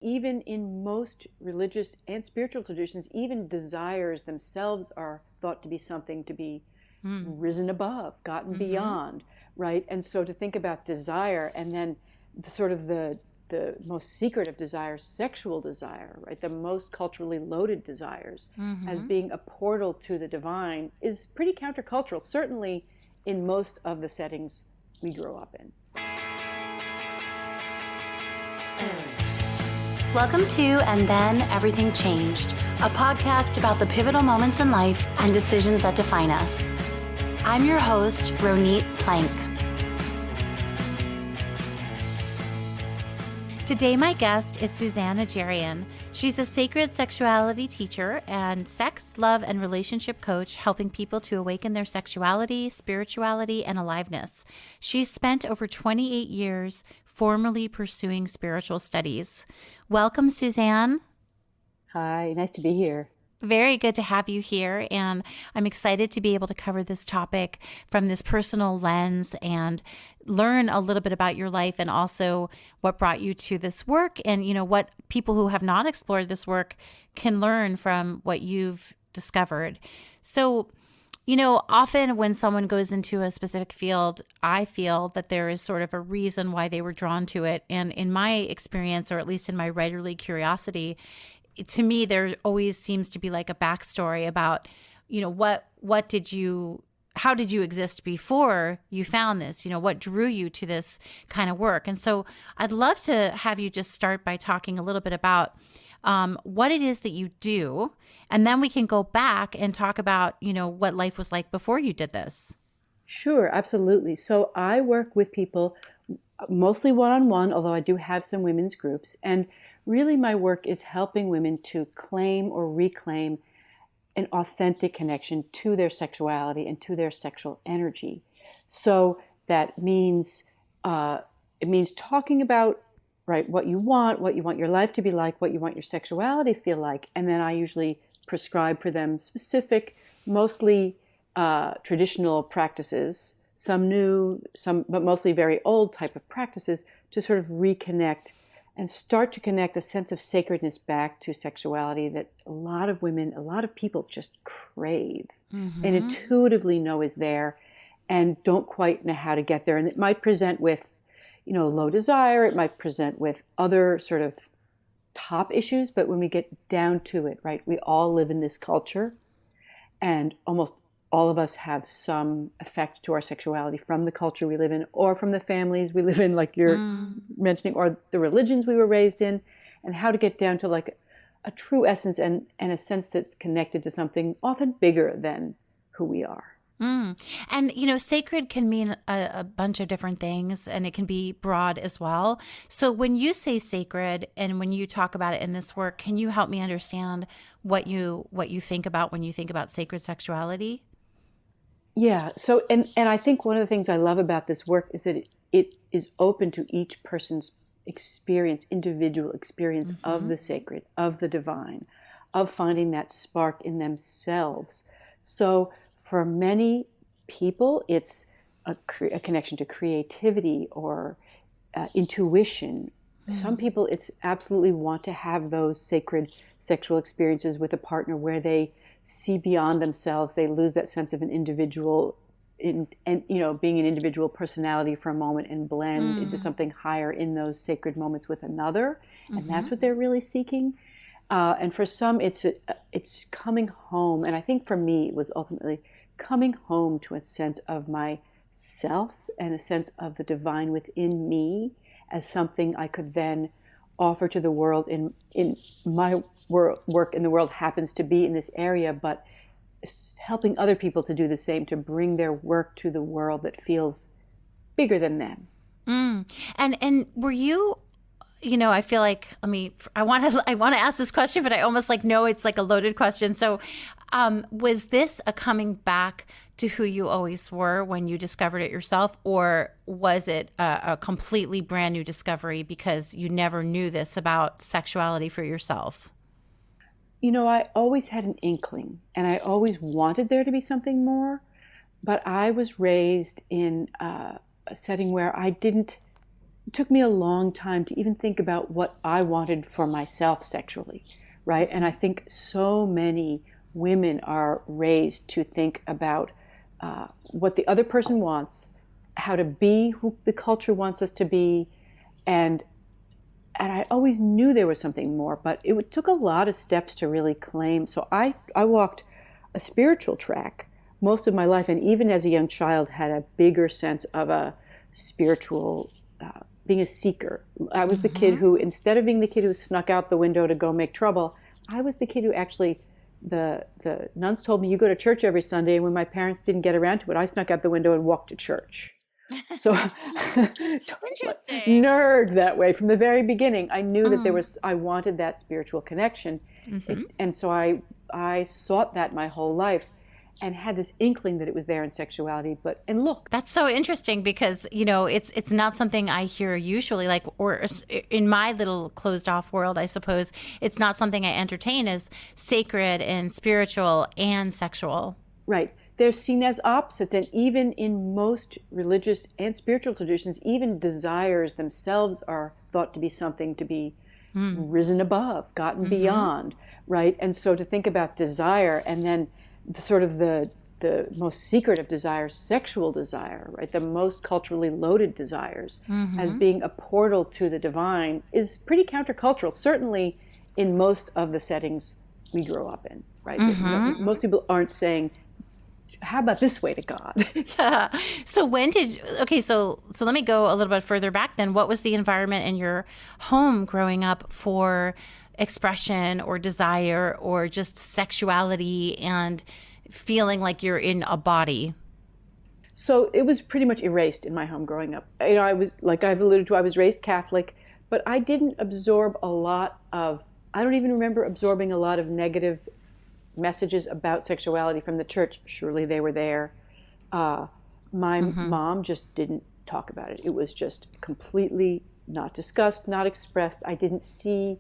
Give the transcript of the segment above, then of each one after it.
Even in most religious and spiritual traditions, even desires themselves are thought to be something to be Mm. risen above, gotten Mm-hmm. beyond, right? And so to think about desire, and then the most secret of desires, sexual desire, right? The most culturally loaded desires as Mm-hmm. being a portal to the divine is pretty countercultural, certainly in most of the settings we grew up in. Welcome to And Then Everything Changed, a podcast about the pivotal moments in life and decisions that define us. I'm your host, Ronit Plank. Today, my guest is Suzanne Najarian. She's a sacred sexuality teacher and sex, love, and relationship coach, helping people to awaken their sexuality, spirituality, and aliveness. She's spent over 28 years formally pursuing spiritual studies. Welcome, Suzanne. Hi, nice to be here. Very good to have you here. And I'm excited to be able to cover this topic from this personal lens and learn a little bit about your life and also what brought you to this work and, what people who have not explored this work can learn from what you've discovered. So, often when someone goes into a specific field, I feel that there is sort of a reason why they were drawn to it. And in my experience, or at least in my writerly curiosity, to me, there always seems to be like a backstory about, how did you exist before you found this? What drew you to this kind of work? And so I'd love to have you just start by talking a little bit about what it is that you do. And then we can go back and talk about, what life was like before you did this. Sure, absolutely. So I work with people mostly one-on-one, although I do have some women's groups. And really my work is helping women to claim or reclaim an authentic connection to their sexuality and to their sexual energy. So that means it means talking about, right, what you want your life to be like, what you want your sexuality to feel like, and then I usually prescribe for them specific, mostly traditional practices, some new, some but mostly very old type of practices to sort of reconnect and start to connect a sense of sacredness back to sexuality that a lot of women, a lot of people just crave and Mm-hmm. intuitively know is there and don't quite know how to get there. And it might present with, low desire. It might present with other sort of top issues. But when we get down to it, right, we all live in this culture and almost all of us have some effect to our sexuality from the culture we live in or from the families we live in, like you're Mm. mentioning, or the religions we were raised in, and how to get down to like a true essence and a sense that's connected to something often bigger than who we are. Mm. And, sacred can mean a bunch of different things and it can be broad as well. So when you say sacred and when you talk about it in this work, can you help me understand what you think about when you think about sacred sexuality? Yeah. So, and I think one of the things I love about this work is that it is open to each person's experience, individual experience of Mm-hmm. the sacred, of the divine, of finding that spark in themselves. So, for many people, it's a connection to creativity or intuition. Some Mm. people, it's absolutely want to have those sacred sexual experiences with a partner where they see beyond themselves. They lose that sense of an individual and being an individual personality for a moment and blend into Mm. something higher in those sacred moments with another. And Mm-hmm. that's what they're really seeking. And for some, it's coming home. And I think for me, it was ultimately coming home to a sense of myself and a sense of the divine within me as something I could then offer to the world. In my work in the world happens to be in this area, but helping other people to do the same, to bring their work to the world that feels bigger than them. Mm. And were you, I feel like I want to ask this question, but I almost like know it's like a loaded question. So, was this a coming back to who you always were when you discovered it yourself, or was it a completely brand new discovery because you never knew this about sexuality for yourself? I always had an inkling and I always wanted there to be something more, but I was raised in a setting where I didn't it took me a long time to even think about what I wanted for myself sexually, right? And I think so many women are raised to think about what the other person wants, how to be who the culture wants us to be, and I always knew there was something more, but it took a lot of steps to really claim. So I walked a spiritual track most of my life, and even as a young child had a bigger sense of a spiritual, being a seeker. I was the kid who, instead of being the kid who snuck out the window to go make trouble, I was the kid who actually, the nuns told me, you go to church every Sunday, and when my parents didn't get around to it, I snuck out the window and walked to church. So Interesting. nerd that way from the very beginning. I knew that I wanted that spiritual connection. And so I sought that my whole life and had this inkling that it was there in sexuality. And look. That's so interesting because, it's not something I hear usually, like, or in my little closed off world, I suppose, it's not something I entertain as sacred and spiritual and sexual. Right. They're seen as opposites. And even in most religious and spiritual traditions, even desires themselves are thought to be something to be risen above, gotten beyond, right? And so to think about desire and then the most secret of desires, sexual desire, right? The most culturally loaded desires as being a portal to the divine is pretty countercultural, certainly in most of the settings we grow up in, right? Most people aren't saying, how about this way to God? So so let me go a little bit further back then. What was the environment in your home growing up for expression or desire or just sexuality and feeling like you're in a body? So it was pretty much erased in my home growing up. I was, like I've alluded to, I was raised Catholic, but I didn't absorb I don't even remember absorbing a lot of negative messages about sexuality from the church. Surely they were there. My mom just didn't talk about it. It was just completely not discussed, not expressed. I didn't see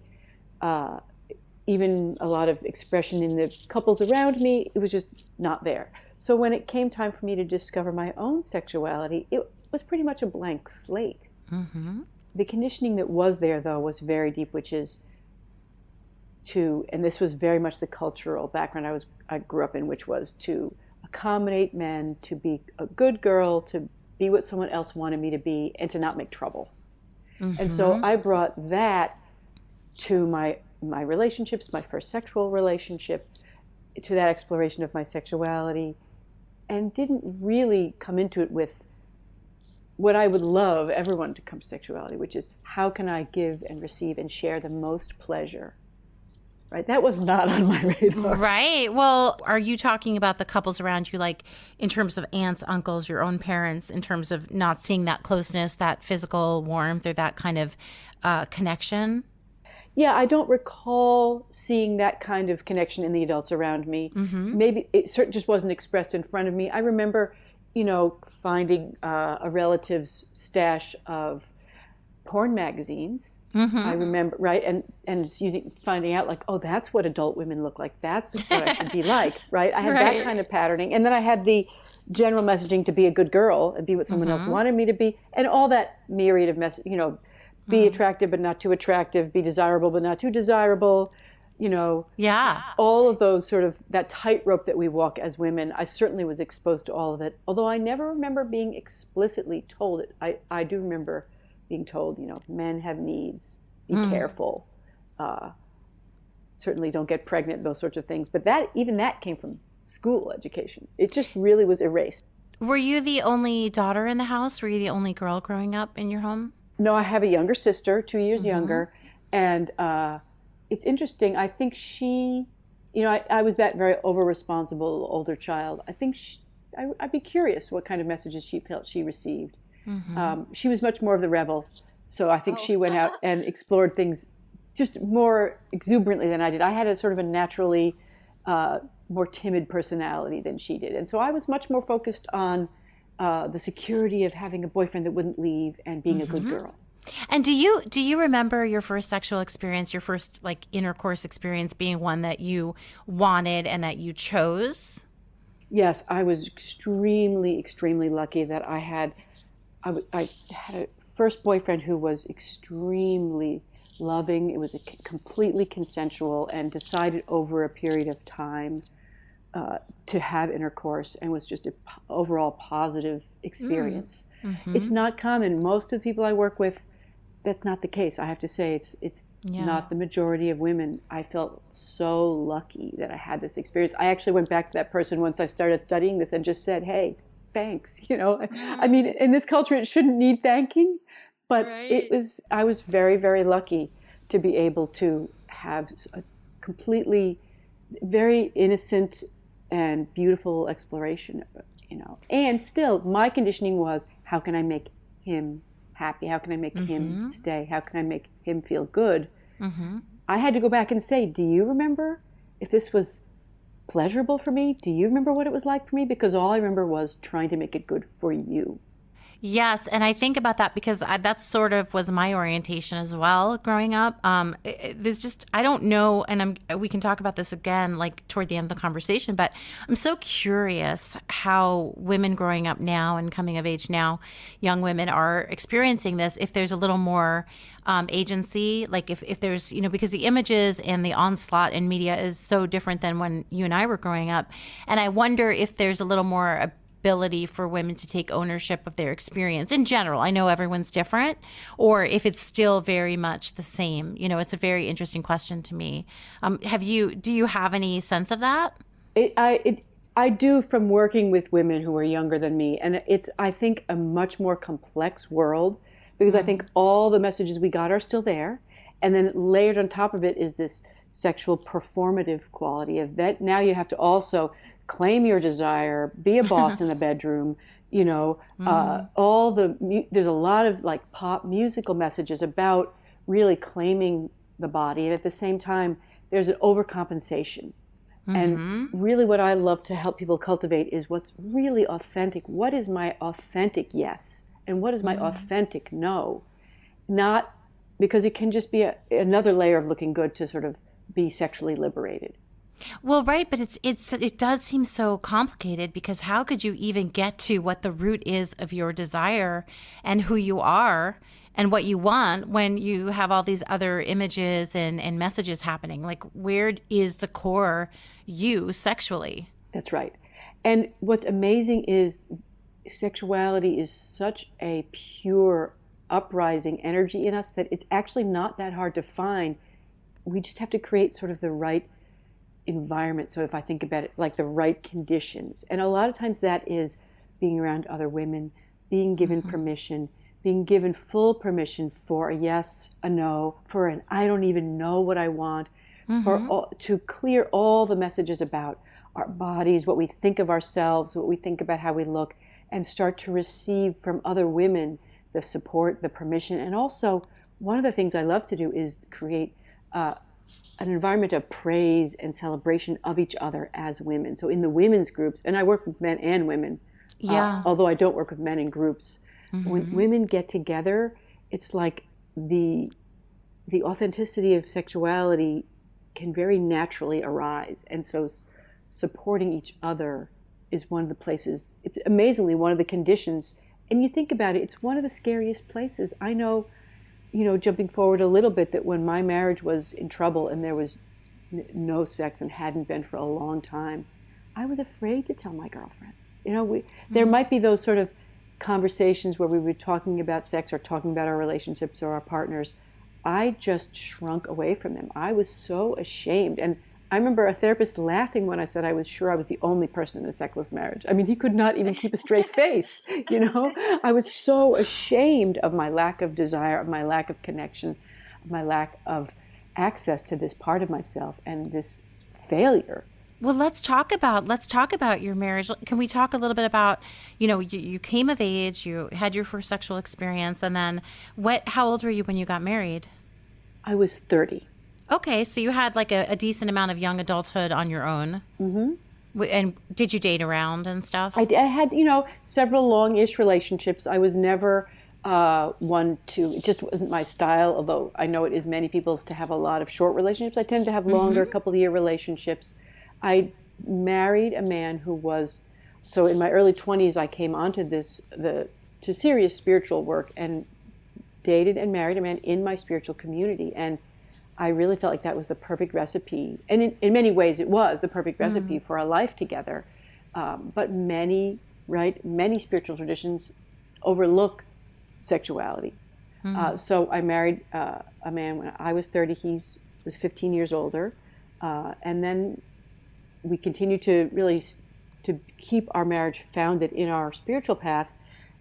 even a lot of expression in the couples around me. It was just not there. So when it came time for me to discover my own sexuality, it was pretty much a blank slate. The conditioning that was there, though, was very deep, which is and this was very much the cultural background I grew up in, which was to accommodate men, to be a good girl, to be what someone else wanted me to be, and to not make trouble. And so I brought that to my relationships, my first sexual relationship, to that exploration of my sexuality, and didn't really come into it with what I would love everyone to come to sexuality, which is how can I give and receive and share the most pleasure. Right, that was not on my radar. Right. Well, are you talking about the couples around you, like in terms of aunts, uncles, your own parents, in terms of not seeing that closeness, that physical warmth, or that kind of connection? Yeah, I don't recall seeing that kind of connection in the adults around me. Maybe it just wasn't expressed in front of me. I remember, finding a relative's stash of porn magazines. I remember, right, and finding out like, oh, that's what adult women look like. That's what I should be like, right? I had that kind of patterning, and then I had the general messaging to be a good girl and be what someone else wanted me to be, and all that myriad of be attractive but not too attractive, be desirable but not too desirable, all of those sort of that tightrope that we walk as women. I certainly was exposed to all of it, although I never remember being explicitly told it. I do remember being told, men have needs, be careful, certainly don't get pregnant, those sorts of things. But even that came from school education. It just really was erased. Were you the only daughter in the house? Were you the only girl growing up in your home? No, I have a younger sister, 2 years younger. And it's interesting. I think she, I was that very over-responsible older child. I think I'd be curious what kind of messages she felt she received. She was much more of the rebel. So I think she went out and explored things just more exuberantly than I did. I had a sort of a naturally more timid personality than she did. And so I was much more focused on the security of having a boyfriend that wouldn't leave and being a good girl. And do you remember your first sexual experience, your first like intercourse experience being one that you wanted and that you chose? Yes, I was extremely, extremely lucky that I had a first boyfriend who was extremely loving. It was completely consensual and decided over a period of time to have intercourse, and was just an overall positive experience. It's not common. Most of the people I work with, that's not the case. I have to say it's not the majority of women. I felt so lucky that I had this experience. I actually went back to that person once I started studying this and just said, hey, thanks. I mean, in this culture, it shouldn't need thanking, but I was very, very lucky to be able to have a completely very innocent and beautiful exploration, and still my conditioning was, how can I make him happy? How can I make him stay? How can I make him feel good? I had to go back and say, do you remember if this was pleasurable for me? Do you remember what it was like for me? Because all I remember was trying to make it good for you. Yes, and I think about that because that sort of was my orientation as well growing up. There's just, I don't know, and we can talk about this again like toward the end of the conversation, but I'm so curious how women growing up now and coming of age now, young women are experiencing this, if there's a little more agency, like if there's, because the images and the onslaught in media is so different than when you and I were growing up. And I wonder if there's a little more ability for women to take ownership of their experience in general. I know everyone's different, or if it's still very much the same. It's a very interesting question to me. Do you have any sense of that? I do, from working with women who are younger than me. And it's, I think, a much more complex world, because I think all the messages we got are still there. And then layered on top of it is this sexual performative quality of that. Now you have to also claim your desire, be a boss in the bedroom, there's a lot of like pop musical messages about really claiming the body. And at the same time, there's an overcompensation. And really what I love to help people cultivate is what's really authentic. What is my authentic yes? And what is my authentic no? Not because it can just be another layer of looking good to sort of be sexually liberated. Well, right, but it does seem so complicated, because how could you even get to what the root is of your desire and who you are and what you want when you have all these other images and messages happening? Like, where is the core you sexually? That's right. And what's amazing is sexuality is such a pure, uprising energy in us that it's actually not that hard to find. We just have to create sort of the right environment. So if I think about it, like the right conditions. And a lot of times that is being around other women, being given permission, being given full permission for a yes, a no, for an I don't even know what I want, to clear all the messages about our bodies, what we think of ourselves, what we think about how we look, and start to receive from other women the support, the permission. And also, one of the things I love to do is create an environment of praise and celebration of each other as women. So in the women's groups, and I work with men and women, although I don't work with men in groups, when women get together, it's like the authenticity of sexuality can very naturally arise. And so supporting each other is one of the places, it's amazingly one of the conditions. And you think about it, it's one of the scariest places. I know, jumping forward a little bit, that when my marriage was in trouble and there was no sex and hadn't been for a long time, I was afraid to tell my girlfriends. There might be those sort of conversations where we were talking about sex or talking about our relationships or our partners. I just shrunk away from them. I was so ashamed. And I remember a therapist laughing when I said I was sure I was the only person in a sexless marriage. I mean, he could not even keep a straight face, I was so ashamed of my lack of desire, of my lack of connection, of my lack of access to this part of myself and this failure. Well, let's talk about your marriage. Can we talk a little bit about, you came of age, you had your first sexual experience, and then how old were you when you got married? I was 30. Okay, so you had like a decent amount of young adulthood on your own. And did you date around and stuff? I had, several long-ish relationships. I was never it just wasn't my style, although I know it is many people's to have a lot of short relationships. I tend to have longer, couple-year relationships. I married a man who was, so in my early 20s, I came onto to serious spiritual work and dated and married a man in my spiritual community. And I really felt like that was the perfect recipe. And in many ways, it was the perfect recipe for a life together. But many spiritual traditions overlook sexuality. So I married a man when I was 30. He was 15 years older. And then we continued to keep our marriage founded in our spiritual path.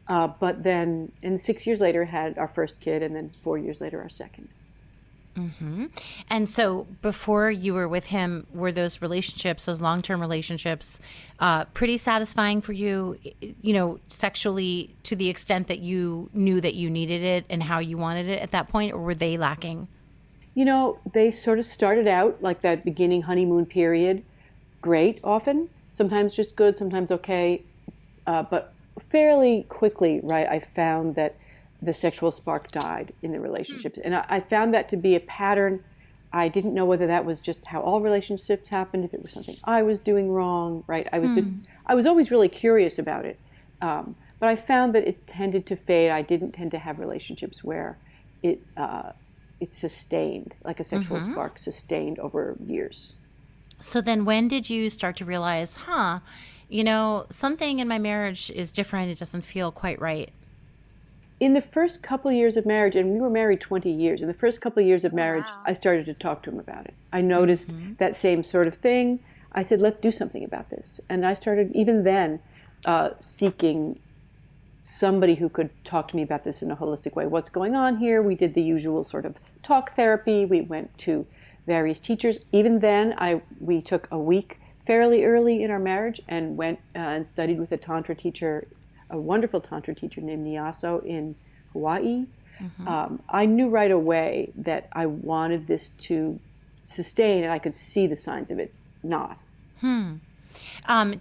But then, and 6 years later, had our first kid, and then 4 years later, our second. Mm-hmm. And so before you were with him, were those relationships, those long-term relationships, pretty satisfying for you, sexually, to the extent that you knew that you needed it and how you wanted it at that point, or were they lacking? They sort of started out like that beginning honeymoon period, great often, sometimes just good, sometimes okay, but fairly quickly, right, I found that the sexual spark died in the relationships. And I found that to be a pattern. I didn't know whether that was just how all relationships happened, if it was something I was doing wrong, right? I was always really curious about it. But I found that it tended to fade. I didn't tend to have relationships where it sustained, like a sexual spark sustained over years. So then when did you start to realize, something in my marriage is different. It doesn't feel quite right? In the first couple of years of marriage, and we were married 20 years, in the first couple of years of marriage, I started to talk to him about it. I noticed that same sort of thing. I said, let's do something about this. And I started, even then, seeking somebody who could talk to me about this in a holistic way. What's going on here? We did the usual sort of talk therapy. We went to various teachers. Even then, we took a week fairly early in our marriage and went and studied with a Tantra teacher, a wonderful Tantra teacher named Nyaso in Hawaii. I knew right away that I wanted this to sustain, and I could see the signs of it not.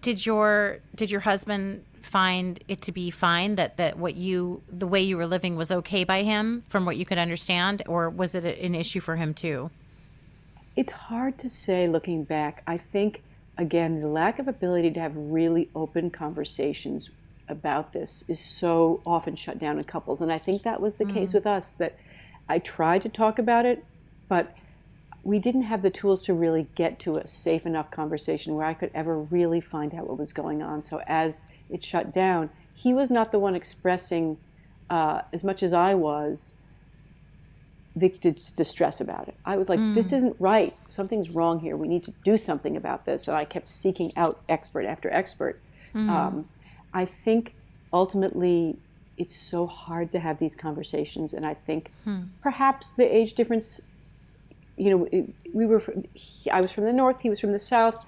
Did your husband find it to be fine that the way you were living was okay by him, from what you could understand, or was it an issue for him too? It's hard to say looking back. I think, again, the lack of ability to have really open conversations about this is so often shut down in couples. And I think that was the case with us, that I tried to talk about it, but we didn't have the tools to really get to a safe enough conversation where I could ever really find out what was going on. So as it shut down, he was not the one expressing as much as I was the distress about it. I was like, this isn't right. Something's wrong here. We need to do something about this. So I kept seeking out expert after expert. I think ultimately it's so hard to have these conversations, and I think perhaps the age difference, I was from the north, he was from the south.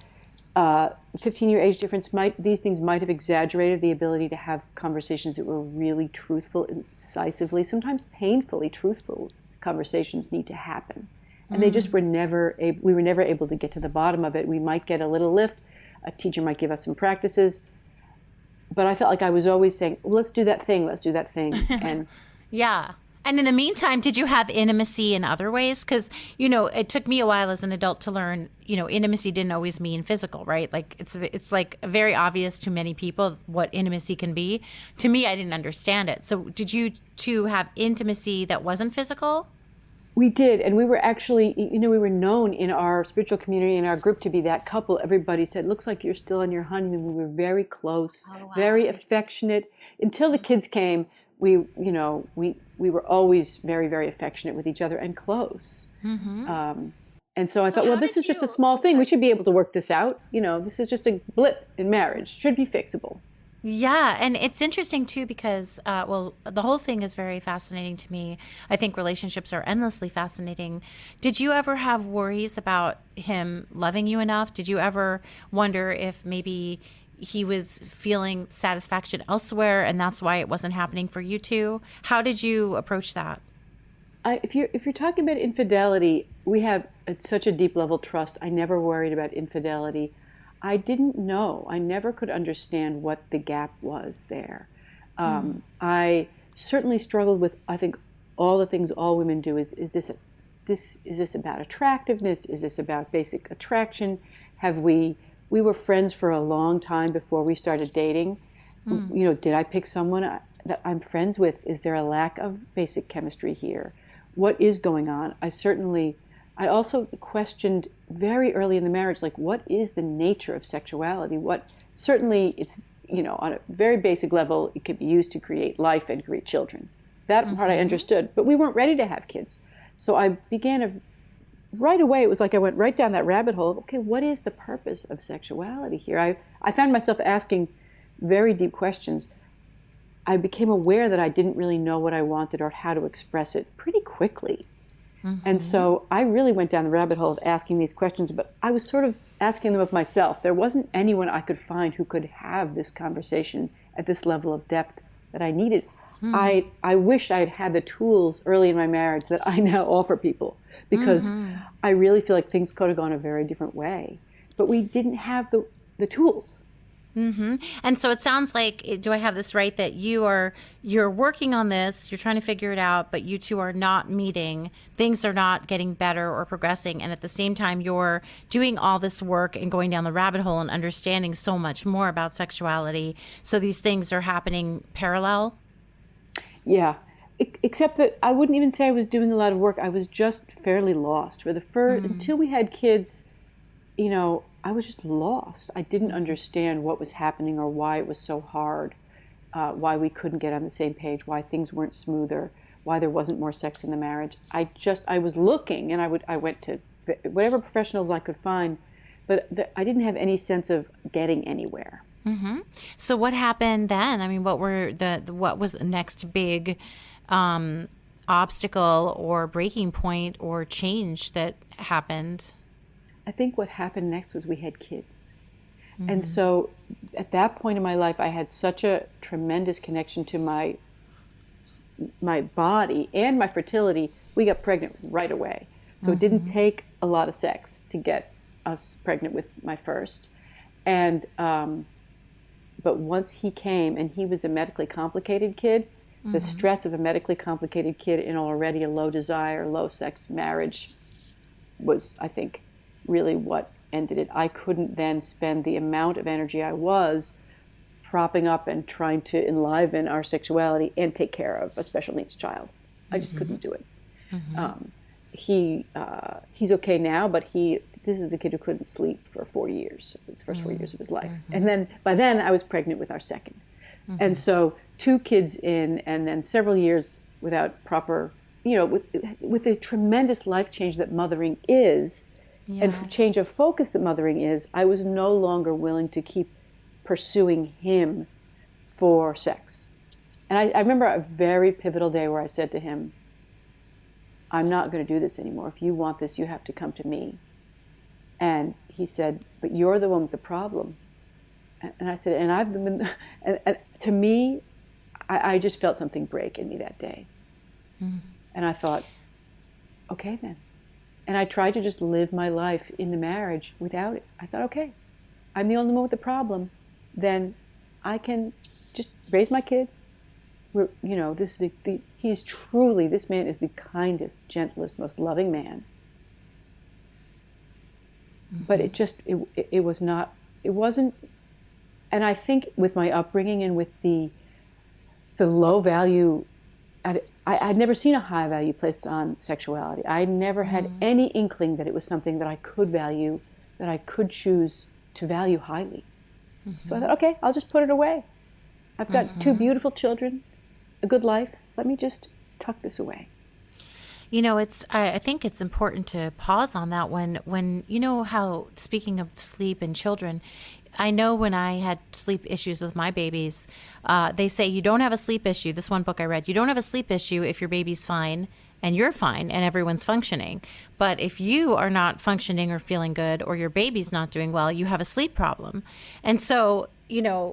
15-year age difference, these things might have exaggerated the ability to have conversations that were really truthful, incisively, sometimes painfully truthful conversations need to happen. And they just we were never able to get to the bottom of it. We might get a little lift, a teacher might give us some practices, but I felt like I was always saying, well, let's do that thing. And yeah. And in the meantime, did you have intimacy in other ways? Because, it took me a while as an adult to learn, intimacy didn't always mean physical, right? Like it's like very obvious to many people what intimacy can be. To me, I didn't understand it. So did you two have intimacy that wasn't physical? We did, and we were actually, we were known in our spiritual community, in our group, to be that couple. Everybody said, looks like you're still on your honeymoon. We were very close, very affectionate. Until the kids came, we were always very, very affectionate with each other and close. And so I thought, well, this is just a small thing. We should be able to work this out. This is just a blip in marriage. Should be fixable. Yeah, and it's interesting too because, the whole thing is very fascinating to me. I think relationships are endlessly fascinating. Did you ever have worries about him loving you enough? Did you ever wonder if maybe he was feeling satisfaction elsewhere and that's why it wasn't happening for you two? How did you approach that? If you're talking about infidelity, we have such a deep level trust. I never worried about infidelity. I didn't know. I never could understand what the gap was there. I certainly struggled with, I think, all the things all women do. Is this about attractiveness? Is this about basic attraction? We were friends for a long time before we started dating. Did I pick someone that I'm friends with? Is there a lack of basic chemistry here? What is going on? I also questioned very early in the marriage, like, what is the nature of sexuality? Certainly it's, on a very basic level, it could be used to create life and create children. That part I understood, but we weren't ready to have kids. So I began right away, it was like I went right down that rabbit hole of, okay, what is the purpose of sexuality here? I found myself asking very deep questions. I became aware that I didn't really know what I wanted or how to express it pretty quickly. And so I really went down the rabbit hole of asking these questions, but I was sort of asking them of myself. There wasn't anyone I could find who could have this conversation at this level of depth that I needed. I wish I had had the tools early in my marriage that I now offer people, because I really feel like things could have gone a very different way. But we didn't have the tools. And so it sounds like, do I have this right, that you're working on this, you're trying to figure it out, but you two are not meeting, things are not getting better or progressing, and at the same time you're doing all this work and going down the rabbit hole and understanding so much more about sexuality, so these things are happening parallel? Yeah, except that I wouldn't even say I was doing a lot of work. I was just fairly lost. Until we had kids, I was just lost. I didn't understand what was happening or why it was so hard, why we couldn't get on the same page, why things weren't smoother, why there wasn't more sex in the marriage. I was looking, and I went to whatever professionals I could find, but I didn't have any sense of getting anywhere. So what happened then? I mean, what was the next big obstacle or breaking point or change that happened? I think what happened next was we had kids. And so at that point in my life, I had such a tremendous connection to my body and my fertility. We got pregnant right away. So it didn't take a lot of sex to get us pregnant with my first. And but once he came, and he was a medically complicated kid, the stress of a medically complicated kid in already a low desire, low sex marriage was, I think, really what ended it. I couldn't then spend the amount of energy I was propping up and trying to enliven our sexuality and take care of a special needs child. I just couldn't do it. He's okay now, but this is a kid who couldn't sleep for 4 years, the first 4 years of his life. And then by then I was pregnant with our second. And so 2 kids in, and then several years without proper, with the tremendous life change that mothering is, and change of focus that mothering is, I was no longer willing to keep pursuing him for sex. And I remember a very pivotal day where I said to him, I'm not going to do this anymore. If you want this, you have to come to me. And he said, but you're the one with the problem. And I said, and I've been, and to me, I just felt something break in me that day. And I thought, okay then. And I tried to just live my life in the marriage without it. I thought, okay, I'm the only one with the problem. Then I can just raise my kids. This man is the kindest, gentlest, most loving man. But it wasn't, and I think with my upbringing and with the low value, I'd never seen a high value placed on sexuality. I never had any inkling that it was something that I could value, that I could choose to value highly. So I thought, okay, I'll just put it away. I've got 2 beautiful children, a good life. Let me just tuck this away. I think it's important to pause on that when how, speaking of sleep and children, I know when I had sleep issues with my babies, they say you don't have a sleep issue. This one book I read, you don't have a sleep issue if your baby's fine and you're fine and everyone's functioning. But if you are not functioning or feeling good, or your baby's not doing well, you have a sleep problem. And so,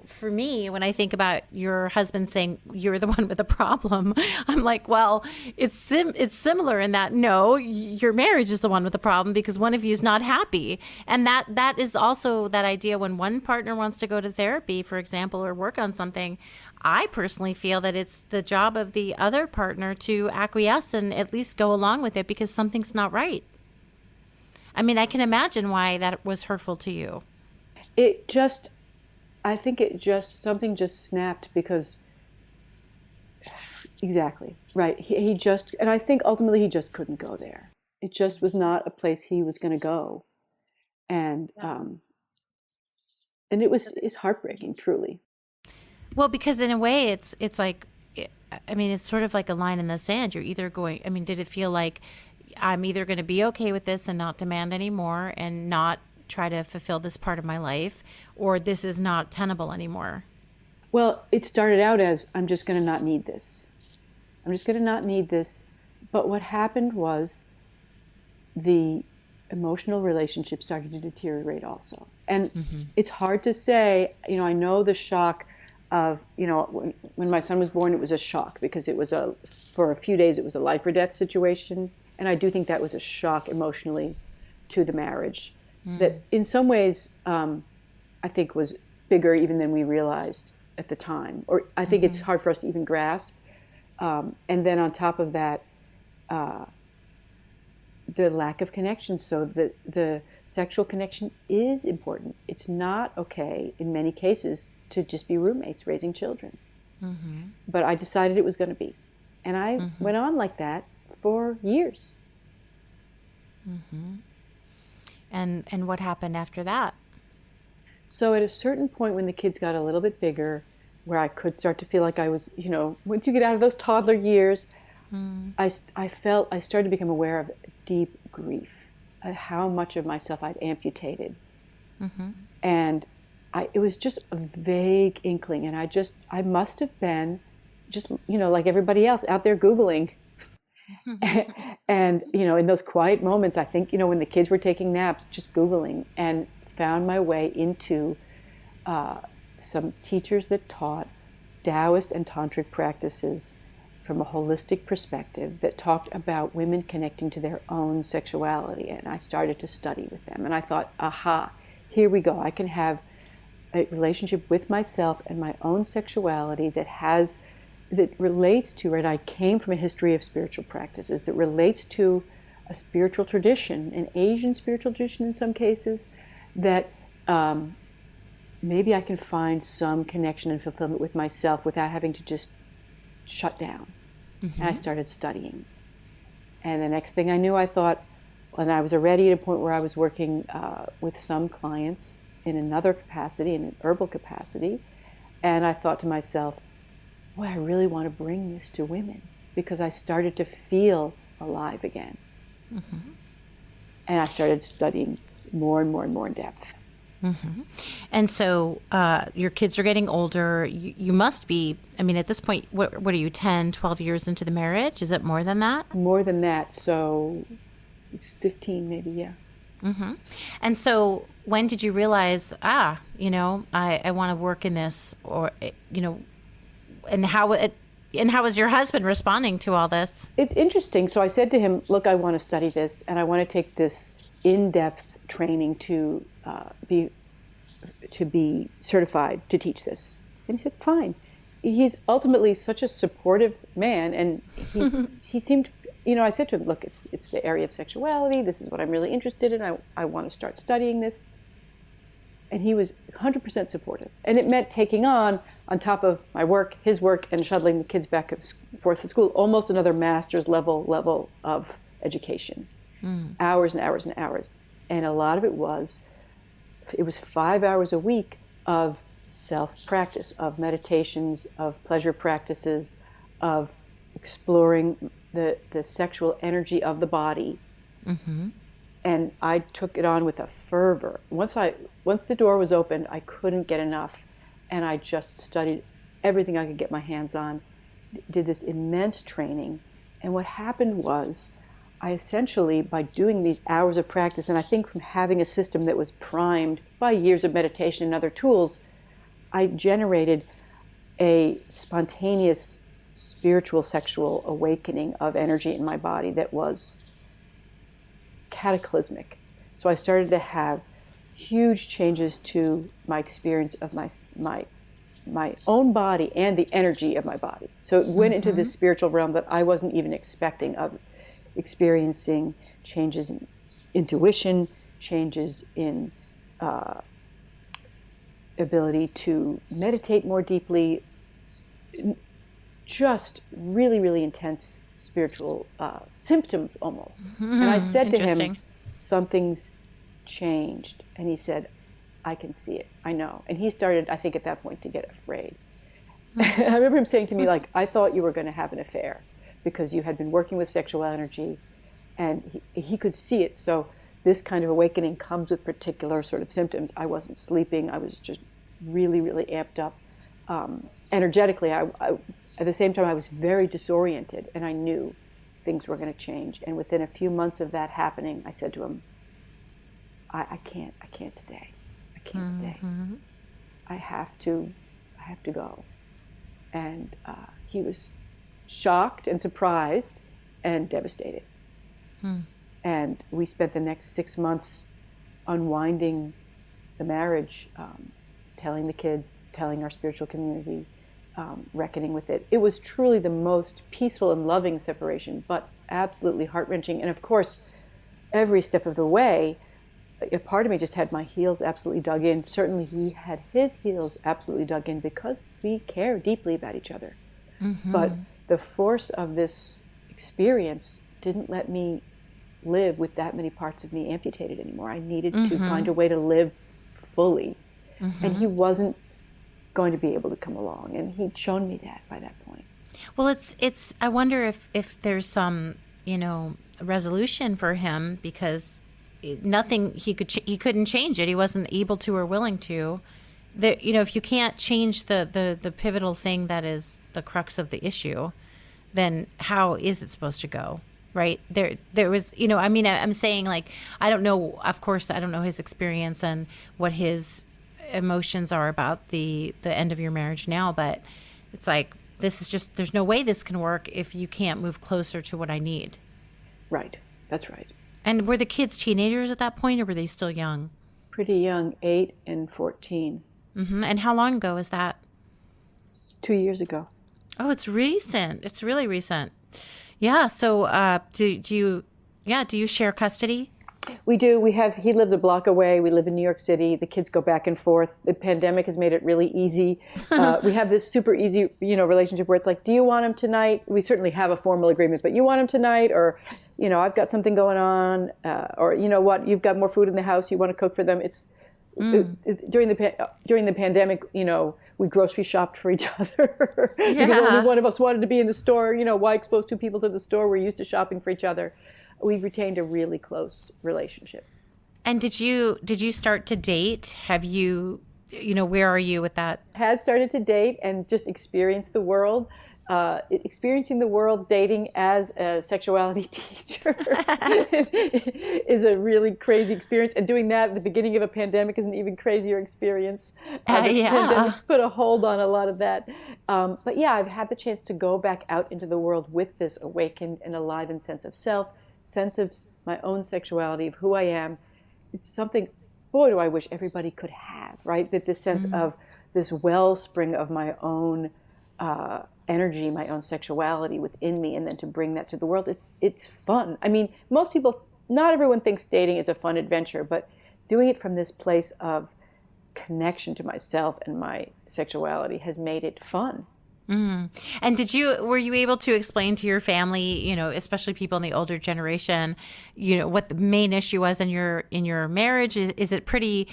for me, when I think about your husband saying you're the one with a problem, I'm like, well, it's similar in that, no, your marriage is the one with the problem because one of you is not happy. And that is also that idea when one partner wants to go to therapy, for example, or work on something. I personally feel that it's the job of the other partner to acquiesce and at least go along with it because something's not right. I mean, I can imagine why that was hurtful to you. I think something just snapped because Exactly. Right. He just, and I think ultimately he just couldn't go there. It just was not a place he was going to go. And, it's heartbreaking, truly. Well, because in a way, it's like, I mean, it's sort of like a line in the sand. You're either going. I mean, did it feel like I'm either going to be okay with this and not demand anymore and not try to fulfill this part of my life, or this is not tenable anymore? Well, it started out as I'm just going to not need this. I'm just going to not need this. But what happened was the emotional relationship started to deteriorate also. And it's hard to say, I know the shock of, when my son was born, it was a shock because for a few days, it was a life or death situation. And I do think that was a shock emotionally to the marriage that in some ways, I think was bigger even than we realized at the time. Or I think it's hard for us to even grasp. And then on top of that, the lack of connection. So the sexual connection is important. It's not okay in many cases to just be roommates raising children. But I decided it was going to be. And I went on like that for years. And what happened after that? So at a certain point when the kids got a little bit bigger, where I could start to feel like I was, once you get out of those toddler years, I started to become aware of deep grief, how much of myself I'd amputated. And it was just a vague inkling. And I must have been just, like everybody else out there Googling. And, in those quiet moments, I think, when the kids were taking naps, just Googling, and found my way into some teachers that taught Taoist and Tantric practices from a holistic perspective that talked about women connecting to their own sexuality. And I started to study with them. And I thought, aha, here we go. I can have a relationship with myself and my own sexuality that relates to, right? I came from a history of spiritual practices that relates to a spiritual tradition, an Asian spiritual tradition in some cases, that maybe I can find some connection and fulfillment with myself without having to just shut down. And I started studying. And the next thing I knew, I thought, and I was already at a point where I was working with some clients in another capacity, in an herbal capacity. And I thought to myself, boy, I really want to bring this to women because I started to feel alive again. And I started studying more and more and more in depth. And so your kids are getting older. You must be, I mean, at this point, what are you, 10, 12 years into the marriage? Is it more than that? More than that. So it's 15 maybe, yeah. And so when did you realize, I want to work in this, or, and how was your husband responding to all this? It's interesting. So I said to him, look, I want to study this and I want to take this in-depth training to be certified to teach this. And he said, fine. He's ultimately such a supportive man, and he seemed, I said to him, look, it's the area of sexuality. This is what I'm really interested in. I want to start studying this. And he was 100% supportive. And it meant taking on top of my work, his work, and shuttling the kids back and forth to school, almost another master's level of education. Hours and hours and hours. And a lot of it was 5 hours a week of self-practice, of meditations, of pleasure practices, of exploring the sexual energy of the body. And I took it on with a fervor. Once the door was opened, I couldn't get enough. And I just studied everything I could get my hands on, did this immense training. And what happened was, I essentially, by doing these hours of practice, and I think from having a system that was primed by years of meditation and other tools, I generated a spontaneous spiritual sexual awakening of energy in my body that was cataclysmic. So I started to have huge changes to my experience of my own body and the energy of my body. So it went into this spiritual realm that I wasn't even expecting, of experiencing changes in intuition, changes in ability to meditate more deeply, just really, really intense spiritual symptoms almost. And I said to him, something's changed. And he said, I can see it. I know. And he started, I think at that point, to get afraid. And I remember him saying to me, like, I thought you were going to have an affair because you had been working with sexual energy, and he could see it. So this kind of awakening comes with particular sort of symptoms. I wasn't sleeping. I was just really, really amped up. Energetically, I at the same time, I was very disoriented, and I knew things were going to change. And within a few months of that happening, I said to him, I can't stay. I can't stay. I have to go. And he was shocked and surprised and devastated. And we spent the next 6 months unwinding the marriage, telling the kids, telling our spiritual community, reckoning with it. It was truly the most peaceful and loving separation, but absolutely heart-wrenching. And of course, every step of the way, a part of me just had my heels absolutely dug in. Certainly he had his heels absolutely dug in because we care deeply about each other. But the force of this experience didn't let me live with that many parts of me amputated anymore. I needed to find a way to live fully. And he wasn't going to be able to come along. And he'd shown me that by that point. Well, it's I wonder if there's some, resolution for him, because nothing he couldn't change it. He wasn't able to or willing to. If you can't change the pivotal thing that is the crux of the issue, then how is it supposed to go? Right? There was, I'm saying, like, I don't know, of course, I don't know his experience and what his emotions are about the end of your marriage now, but it's like, this is just, there's no way this can work if you can't move closer to what I need. Right. That's right. And were the kids teenagers at that point, or were they still young? Pretty young, 8 and 14. And how long ago was that? 2 years ago. Oh, it's recent. It's really recent. Yeah. So do you share custody? We do. He lives a block away. We live in New York City. The kids go back and forth. The pandemic has made it really easy. We have this super easy, relationship where it's like, do you want him tonight? We certainly have a formal agreement, but you want him tonight? Or, I've got something going on. Or, what, you've got more food in the house. You want to cook for them. During the pandemic, we grocery shopped for each other. Because only one of us wanted to be in the store. Why expose two people to the store? We're used to shopping for each other. We've retained a really close relationship. And did you start to date? Have you, where are you with that? Had started to date and just experienced the world. Experiencing the world dating as a sexuality teacher is a really crazy experience. And doing that at the beginning of a pandemic is an even crazier experience. The pandemic's put a hold on a lot of that. But yeah, I've had the chance to go back out into the world with this awakened and enlivened sense of self, sense of my own sexuality, of who I am. It's something, boy, do I wish everybody could have, right? That this sense of this wellspring of my own energy, my own sexuality within me, and then to bring that to the world. It's fun. I mean, most people, not everyone thinks dating is a fun adventure, but doing it from this place of connection to myself and my sexuality has made it fun. And were you able to explain to your family, especially people in the older generation, what the main issue was in your marriage? Is it pretty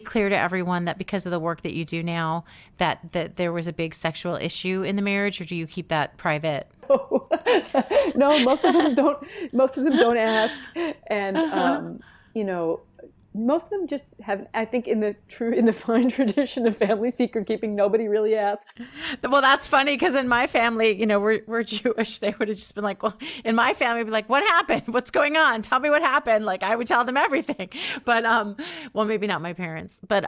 clear to everyone that because of the work that you do now, that there was a big sexual issue in the marriage, or do you keep that private? No, most of them don't. Most of them don't ask, and most of them just have, I think, in the fine tradition of family secret keeping, nobody really asks. Well, that's funny, because in my family, we're Jewish. They would have just been like, well, in my family, be like, what happened? What's going on? Tell me what happened. Like, I would tell them everything. But, well, maybe not my parents, but,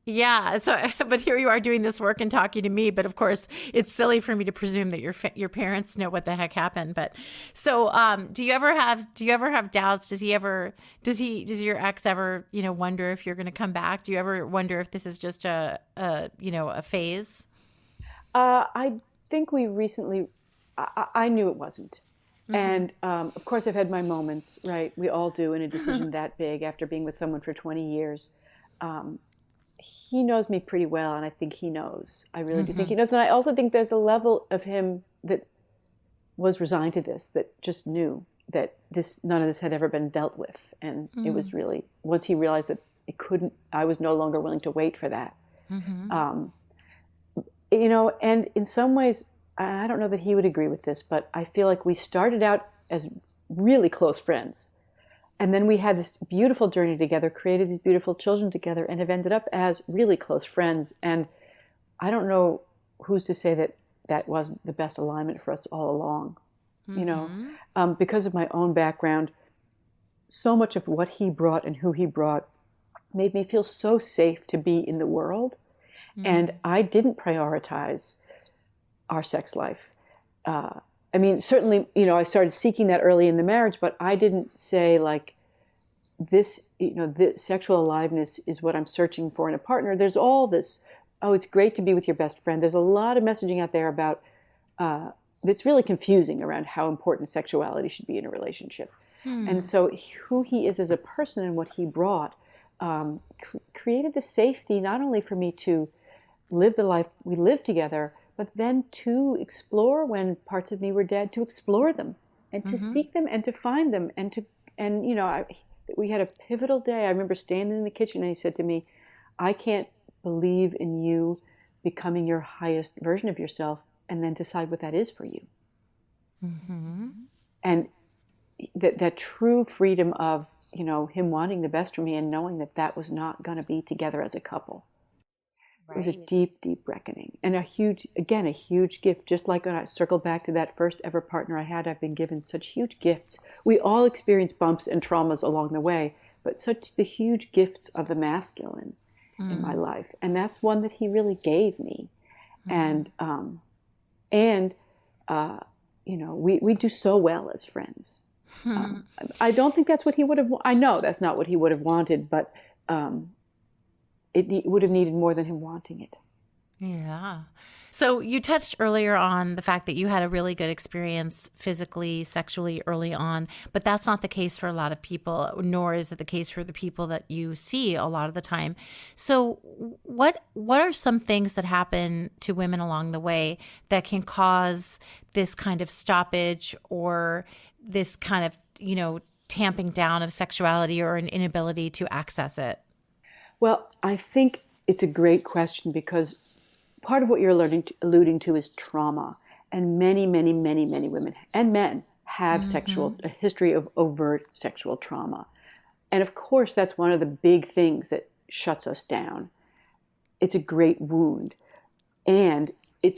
yeah. So, but here you are doing this work and talking to me. But of course, it's silly for me to presume that your parents know what the heck happened. But so, do you ever have doubts? Does your ex ever, wonder if you're going to come back? Do you ever wonder if this is just a phase? I think we recently, I knew it wasn't. And of course, I've had my moments, right? We all do in a decision that big after being with someone for 20 years. he knows me pretty well, and I think he knows. I really do think he knows. And I also think there's a level of him that was resigned to this, that just knew that none of this had ever been dealt with. And it was really, once he realized that I was no longer willing to wait for that. And in some ways, I don't know that he would agree with this, but I feel like we started out as really close friends. And then we had this beautiful journey together, created these beautiful children together, and have ended up as really close friends. And I don't know who's to say that that wasn't the best alignment for us all along. Because of my own background, so much of what he brought and who he brought made me feel so safe to be in the world. And I didn't prioritize our sex life. Certainly, I started seeking that early in the marriage, but I didn't say like this sexual aliveness is what I'm searching for in a partner. There's all this, it's great to be with your best friend. There's a lot of messaging out there about, that's really confusing around how important sexuality should be in a relationship. And so who he is as a person and what he brought created the safety not only for me to live the life we lived together, but then to explore when parts of me were dead, to explore them and to seek them and to find them we had a pivotal day. I remember standing in the kitchen and he said to me, I can't believe in you becoming your highest version of yourself and then decide what that is for you. And that true freedom of, him wanting the best for me and knowing that was not going to be together as a couple. Right. It was a deep, deep reckoning and a huge gift. Just like when I circle back to that first ever partner I had, I've been given such huge gifts. We all experience bumps and traumas along the way, but such the huge gifts of the masculine in my life. And that's one that he really gave me. And we do so well as friends. I don't think that's what he would have, I know that's not what he would have wanted, but it would have needed more than him wanting it. Yeah. So you touched earlier on the fact that you had a really good experience physically, sexually early on, but that's not the case for a lot of people, nor is it the case for the people that you see a lot of the time. So what are some things that happen to women along the way that can cause this kind of stoppage or this kind of, tamping down of sexuality or an inability to access it? Well, I think it's a great question because part of what you're alluding to is trauma. And many, many, many, many women and men have a history of overt sexual trauma. And of course, that's one of the big things that shuts us down. It's a great wound. And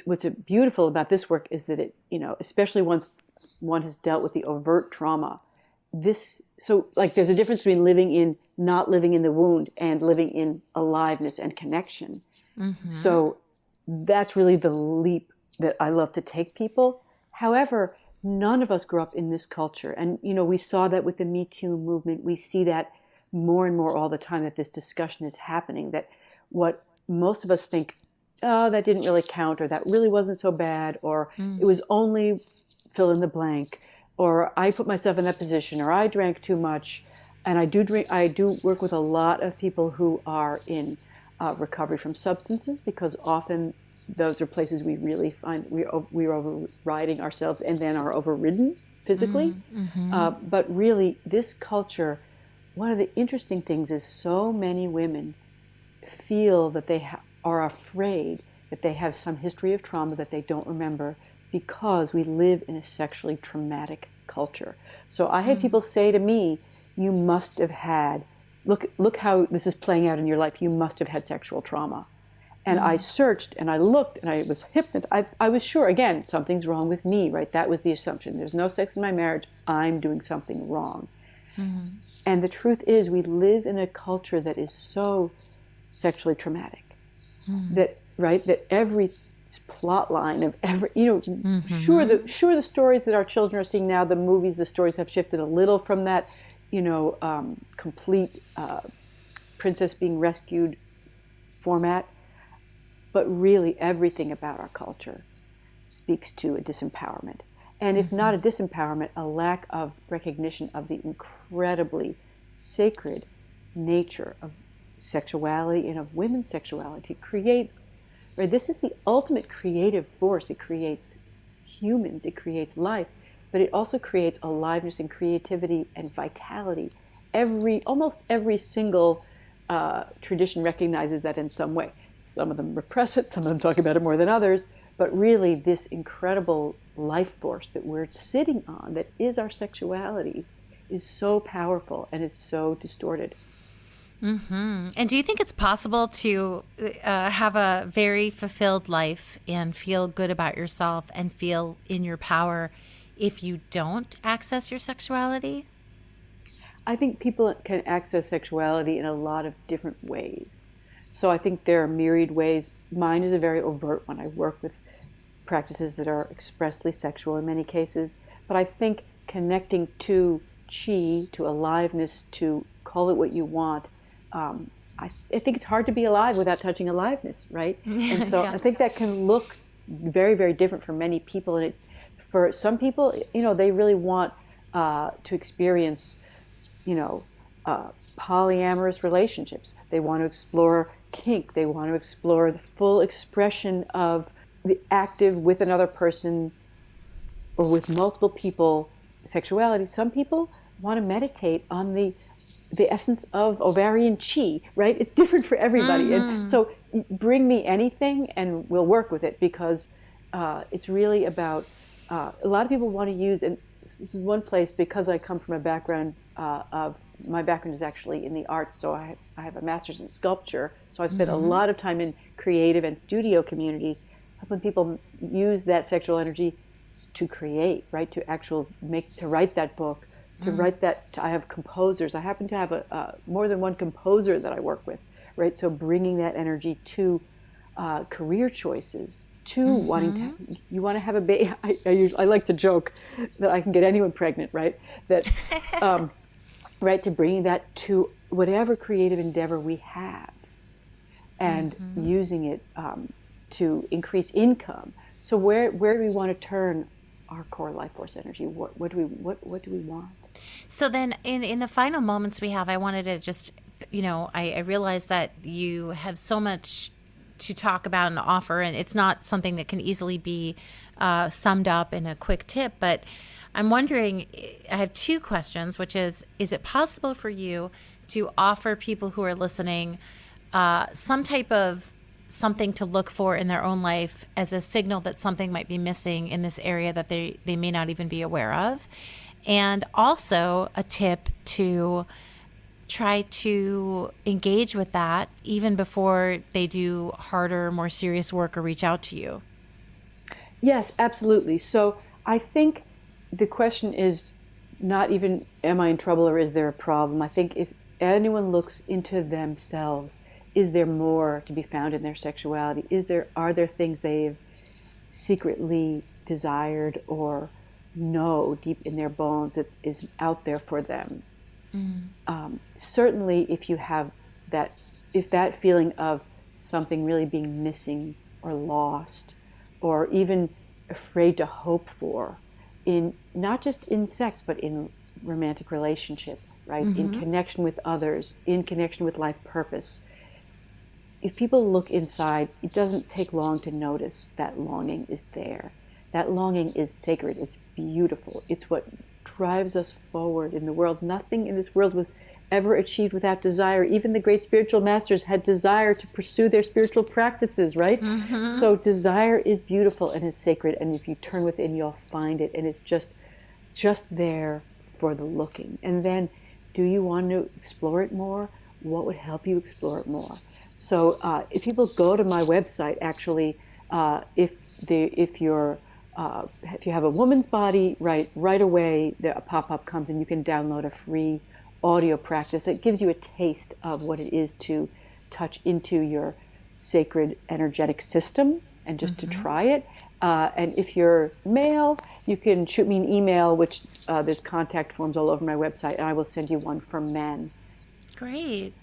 what's beautiful about this work is that it, especially once one has dealt with the overt trauma, there's a difference between not living in the wound and living in aliveness and connection. So that's really the leap that I love to take people. However, none of us grew up in this culture. And, we saw that with the Me Too movement. We see that more and more all the time, that this discussion is happening, that what most of us think, oh, that didn't really count, or that really wasn't so bad, or it was only fill in the blank, or I put myself in that position, or I drank too much. And I do work with a lot of people who are in recovery from substances, because often those are places we really find we're overriding ourselves and then are overridden physically. But really, this culture, one of the interesting things is so many women feel that they are afraid that they have some history of trauma that they don't remember, because we live in a sexually traumatic culture. So I had people say to me, you must have had, look how this is playing out in your life, you must have had sexual trauma. And I searched and I looked and I was hypnotized. I was sure, again, something's wrong with me, right? That was the assumption. There's no sex in my marriage, I'm doing something wrong. And the truth is, we live in a culture that is so sexually traumatic, that every plot line of every, sure the stories that our children are seeing now, the movies, the stories have shifted a little from that, complete princess being rescued format. But really, everything about our culture speaks to a disempowerment. And if not a disempowerment, a lack of recognition of the incredibly sacred nature of sexuality and of women's sexuality to create, right? This is the ultimate creative force. It creates humans, it creates life, but it also creates aliveness and creativity and vitality. Almost every single tradition recognizes that in some way. Some of them repress it, some of them talk about it more than others, but really this incredible life force that we're sitting on, that is our sexuality, is so powerful and it's so distorted. Mm-hmm. And do you think it's possible to have a very fulfilled life and feel good about yourself and feel in your power if you don't access your sexuality? I think people can access sexuality in a lot of different ways. So I think there are myriad ways. Mine is a very overt one. I work with practices that are expressly sexual in many cases, but I think connecting to chi, to aliveness, to call it what you want, I think it's hard to be alive without touching aliveness, right? And so Yeah. I think that can look very, very different for many people. And for some people, they really want to experience, polyamorous relationships. They want to explore kink. They want to explore the full expression of the active with another person or with multiple people sexuality. Some people want to meditate on the essence of ovarian chi, right? It's different for everybody. Mm-hmm. And so bring me anything and we'll work with it, because it's really about, a lot of people want to use, and this is one place, because I come from a background my background is actually in the arts, so I have a master's in sculpture, so I've spent a lot of time in creative and studio communities, helping people use that sexual energy to create, right? To write that book, to write that. I have composers. I happen to have more than one composer that I work with, right? So bringing that energy to career choices, to wanting to, you want to have a baby. I like to joke that I can get anyone pregnant, right? That, right, to bringing that to whatever creative endeavor we have, and using it to increase income. So where do we want to turn our core life force energy? What do we want? So then in the final moments we have, I wanted to just, I realized that you have so much to talk about and offer, and it's not something that can easily be summed up in a quick tip, but I'm wondering, I have two questions, which is it possible for you to offer people who are listening some type of something to look for in their own life as a signal that something might be missing in this area that they may not even be aware of? And also a tip to try to engage with that even before they do harder, more serious work or reach out to you. Yes, absolutely. So I think the question is not even, am I in trouble or is there a problem? I think if anyone looks into themselves, is there more to be found in their sexuality? Are there things they've secretly desired or know deep in their bones that is out there for them? Certainly, if you have if that feeling of something really being missing or lost, or even afraid to hope for, in not just in sex but in romantic relationship, right? In connection with others, in connection with life purpose. If people look inside, it doesn't take long to notice that longing is there. That longing is sacred. It's beautiful. It's what drives us forward in the world. Nothing in this world was ever achieved without desire. Even the great spiritual masters had desire to pursue their spiritual practices, right? So desire is beautiful and it's sacred. And if you turn within, you'll find it. And it's just there for the looking. And then, do you want to explore it more? What would help you explore it more? So if people go to my website, actually, if you have a woman's body, right away, a pop-up comes and you can download a free audio practice that gives you a taste of what it is to touch into your sacred energetic system and just to try it. And if you're male, you can shoot me an email, which there's contact forms all over my website, and I will send you one for men. Great.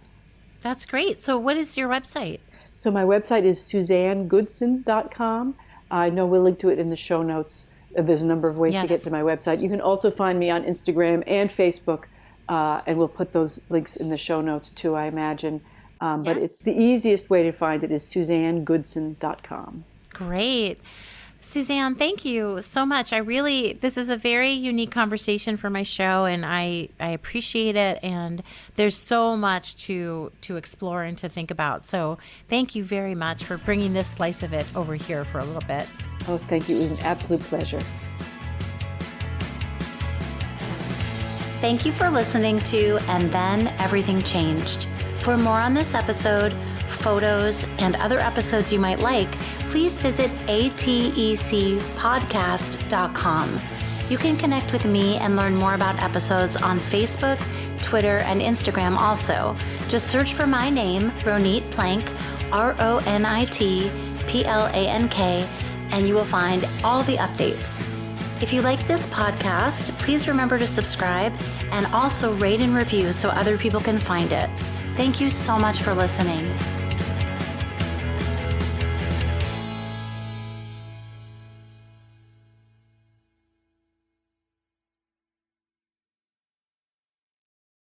That's great. So what is your website? So my website is SuzanneGoodson.com. I know we'll link to it in the show notes. There's a number of ways to get to my website. You can also find me on Instagram and Facebook, and we'll put those links in the show notes too, I imagine. But the easiest way to find it is SuzanneGoodson.com. Great. Suzanne, thank you so much. This is a very unique conversation for my show, and I appreciate it. And there's so much to explore and to think about. So thank you very much for bringing this slice of it over here for a little bit. Oh, thank you. It was an absolute pleasure. Thank you for listening to And Then Everything Changed. For more on this episode, photos, and other episodes you might like, please visit atecpodcast.com. You can connect with me and learn more about episodes on Facebook, Twitter, and Instagram also. Just search for my name, Ronit Plank, RONITPLANK, and you will find all the updates. If you like this podcast, please remember to subscribe and also rate and review so other people can find it. Thank you so much for listening.